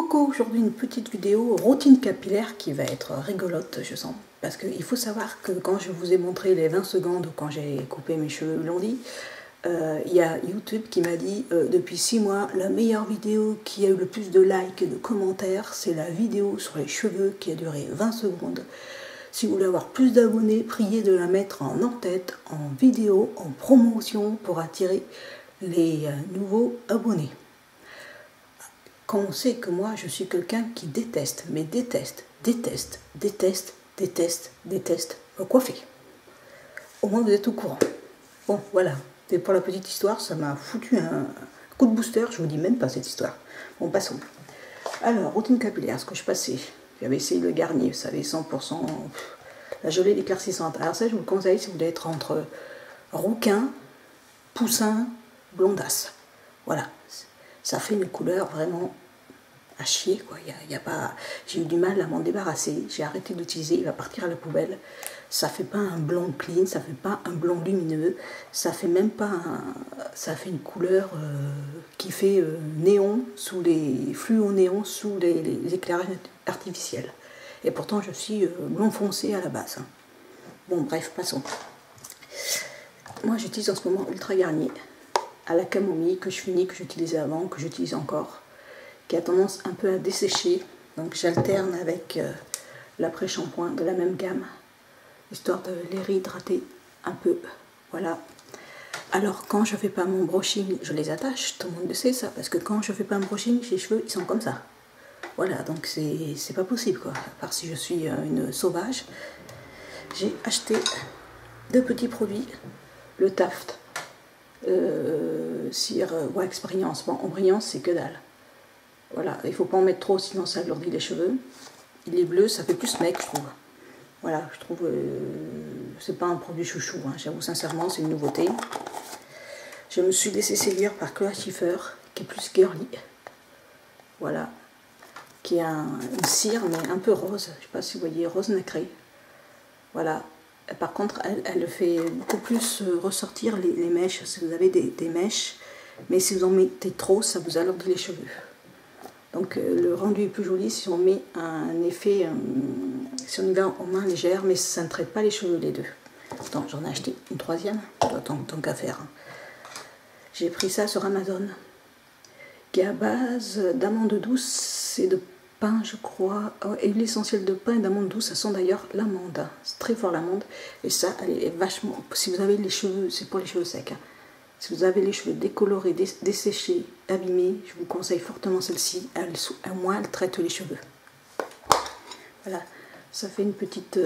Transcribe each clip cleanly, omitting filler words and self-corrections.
Coucou, aujourd'hui une petite vidéo routine capillaire qui va être rigolote, je sens. Parce qu'il faut savoir que quand je vous ai montré les 20 secondes quand j'ai coupé mes cheveux blondis, il y a YouTube qui m'a dit depuis 6 mois, la meilleure vidéo qui a eu le plus de likes et de commentaires, c'est la vidéo sur les cheveux qui a duré 20 secondes. Si vous voulez avoir plus d'abonnés, priez de la mettre en en-tête, en vidéo, en promotion pour attirer les nouveaux abonnés. Quand on sait que moi je suis quelqu'un qui déteste me coiffer. Au moins vous êtes au courant. Bon voilà, et pour la petite histoire, ça m'a foutu un coup de booster, je vous dis même pas cette histoire. Bon, passons. Alors, routine capillaire, ce que je passais, j'avais essayé le Garnier, vous savez, 100%, la gelée éclaircissante. Alors ça, je vous le conseille si vous voulez être entre rouquin, poussin, blondasse. Voilà, ça fait une couleur vraiment à chier, quoi. Y a pas... J'ai eu du mal à m'en débarrasser, j'ai arrêté d'utiliser, il va partir à la poubelle. Ça fait pas un blond clean, ça fait pas un blond lumineux, ça fait même pas un... Ça fait une couleur qui fait néon, sous les fluos néons, sous les éclairages artificiels. Et pourtant je suis blond foncé à la base. Hein. Bon bref, passons. Moi j'utilise en ce moment Ultra Garnier à la camomille que je finis, que j'utilisais avant, que j'utilise encore, qui a tendance un peu à dessécher. Donc j'alterne avec l'après-shampoing de la même gamme, histoire de les réhydrater un peu. Voilà. Alors quand je fais pas mon brushing, je les attache, tout le monde le sait ça, parce que quand je fais pas un brushing, les cheveux ils sont comme ça. Voilà, donc c'est pas possible quoi, à part si je suis une sauvage. J'ai acheté 2 petits produits, le Taft cire wax brillance. Bon, en brillance c'est que dalle. Voilà, il faut pas en mettre trop sinon ça alourdit les cheveux. Il est bleu, ça fait plus mec je trouve. Voilà, je trouve c'est pas un produit chouchou, hein, j'avoue sincèrement, c'est une nouveauté. Je me suis laissé séduire par Claire Schiffer, qui est plus girly. Voilà, qui a une cire mais un peu rose, je sais pas si vous voyez, rose nacré. Voilà. Par contre, elle fait beaucoup plus ressortir les mèches, si vous avez des mèches, mais si vous en mettez trop, ça vous alourdit les cheveux. Donc le rendu est plus joli si on met un effet, si on y va en main légère, mais ça ne traite pas les cheveux les deux. Attends, j'en ai acheté une 3e, tant qu'à faire. J'ai pris ça sur Amazon, qui est à base d'amandes douces et de pain, je crois, et l'huile essentielle de pain et d'amande douce, ça sent d'ailleurs l'amande, c'est très fort l'amande, et ça, elle est vachement, si vous avez les cheveux, c'est pour les cheveux secs, hein. Si vous avez les cheveux décolorés, desséchés, abîmés, je vous conseille fortement celle-ci, au moins elle traite les cheveux. Voilà, ça fait une petite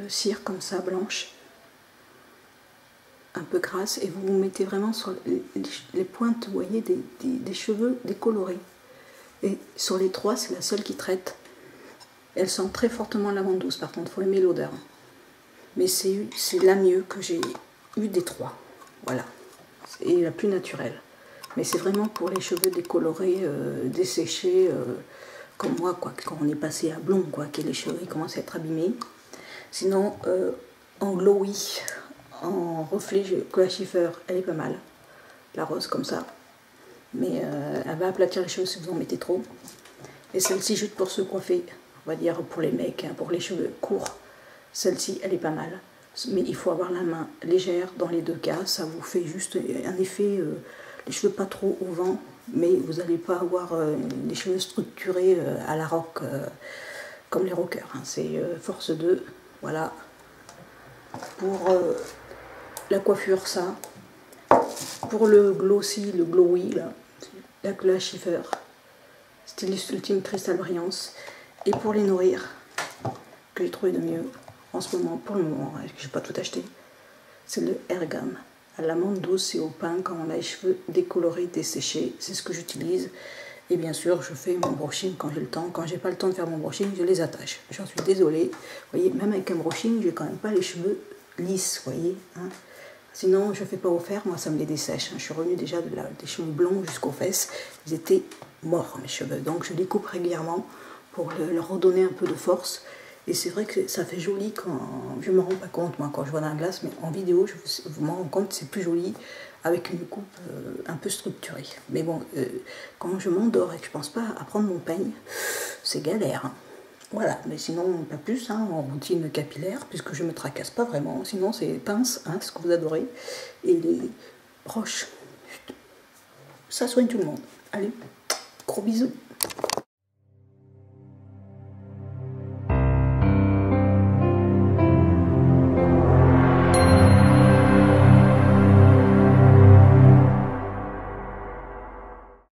cire comme ça, blanche, un peu grasse, et vous vous mettez vraiment sur les pointes, vous voyez, des cheveux décolorés. Et sur les 3, c'est la seule qui traite. Elle sent très fortement l'amande douce, par contre, il faut aimer l'odeur. Mais c'est la mieux que j'ai eu des 3. Voilà. Et la plus naturelle. Mais c'est vraiment pour les cheveux décolorés, desséchés, comme moi, quoi, quand on est passé à blond, quoi, que les cheveux commencent à être abîmés. Sinon, en glowy, en reflet, Claire Schiffer, elle est pas mal. La rose, comme ça. Mais elle va aplatir les cheveux si vous en mettez trop. Et celle-ci, juste pour se coiffer, on va dire pour les mecs, hein, pour les cheveux courts, celle-ci, elle est pas mal. Mais il faut avoir la main légère dans les 2 cas, ça vous fait juste un effet, les cheveux pas trop au vent, mais vous n'allez pas avoir les cheveux structurés à la rock, comme les rockers. Hein. C'est force 2, voilà. Pour la coiffure, ça. Pour le glossy, le glowy, là, la Claire Schiffer, Stylist Ultime Cristal Brillance. Et pour les nourrir, que j'ai trouvé de mieux en ce moment, pour le moment, hein, je n'ai pas tout acheté, c'est le Ergam, à l'amande douce et au pain quand on a les cheveux décolorés, desséchés, c'est ce que j'utilise. Et bien sûr, je fais mon brushing quand j'ai le temps. Quand j'ai pas le temps de faire mon brushing, je les attache. J'en suis désolée. Vous voyez, même avec un brushing, j'ai quand même pas les cheveux lisses, vous voyez, hein. Sinon, je ne fais pas au fer, moi ça me les dessèche. Je suis revenue déjà des cheveux blonds jusqu'aux fesses. Ils étaient morts mes cheveux. Donc je les coupe régulièrement pour leur redonner un peu de force. Et c'est vrai que ça fait joli quand... Je me rends pas compte, moi, quand je vois dans la glace, mais en vidéo, je vous m'en rends compte, c'est plus joli avec une coupe un peu structurée. Mais bon, quand je m'endors et que je pense pas à prendre mon peigne, c'est galère. Hein. Voilà, mais sinon, pas plus, hein, en routine capillaire, puisque je me tracasse pas vraiment. Sinon, c'est pince, hein, ce que vous adorez, et les broches. Ça soigne tout le monde. Allez, gros bisous.